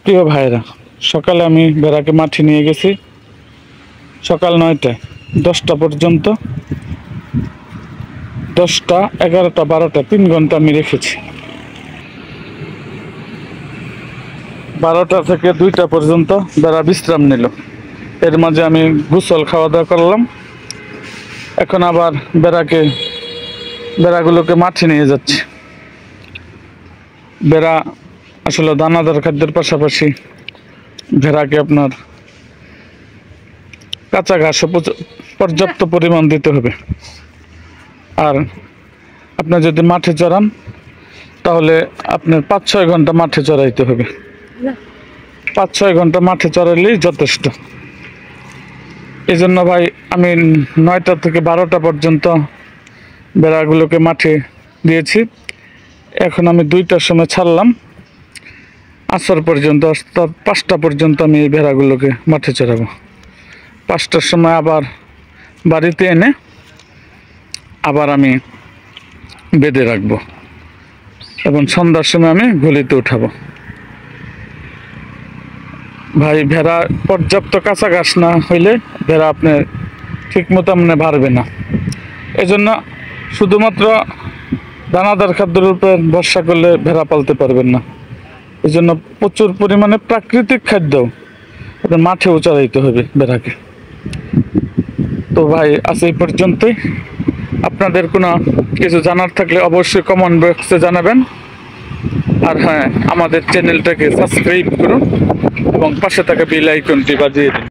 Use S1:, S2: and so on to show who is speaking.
S1: প্রিয় ভাইরা, সকালে আমি ভেড়াকে মাঠে নিয়ে গেছি সকাল 9টায়, 10টা পর্যন্ত, 10টা, 11টা, 12টা, 3 ঘন্টা আমি রেখেছি। 12টা থেকে 2টা পর্যন্ত ভেড়া বিশ্রাম নিল। এর মাঝে আমি গোসল, খাওয়া দাওয়া করলাম। এখন আবার ভেড়াগুলোকে মাঠে নিয়ে যাচ্ছি। ভেড়া আসলে দানাদার খাদ্যের পাশাপাশি ভেড়াকে আপনার কাঁচা ঘাসও পর্যাপ্ত পরিমাণ দিতে হবে। আর আপনি যদি মাঠে চড়ান তাহলে আপনার 5-6 ঘন্টা মাঠে চড়াইতে হবে। 5-6 ঘন্টা মাঠে চড়াইলেই যথেষ্ট। এই জন্য ভাই আমি 9টা থেকে 12টা পর্যন্ত ভেড়াগুলোকে মাঠে দিয়েছি। এখন আমি 2টার সময় ছাড়লাম, আসর পর্যন্ত, অর্থাৎ 5টা পর্যন্ত আমি এই ভেড়াগুলোকে মাঠে চড়াবো। 5টার সময় আবার বাড়িতে এনে আবার আমি বেঁধে রাখবো এবং সন্ধ্যার সময় আমি ঘুলিতে উঠাবো। ভাই, ভেড়া পর্যাপ্ত কাঁচা ঘাস না হইলে ভেড়া আপনার ঠিক মতো বাড়বে না। এজন্য শুধুমাত্র দানাদার খাদ্যের উপর ভরসা করলে ভেড়া পালতে পারবেন না। এই জন্য প্রচুর পরিমাণে প্রাকৃতিক খাদ্য মাঠে চড়াইতে হবে ভেড়াকে। তো ভাই, আজ এই পর্যন্তই। আপনাদের কোনো কিছু জানার থাকলে অবশ্যই কমেন্ট বক্সে জানাবেন। আর হ্যাঁ, আমাদের চ্যানেলটাকে সাবস্ক্রাইব করুন এবং পাশে থাকা বেল আইকনটি বাজিয়ে দিন।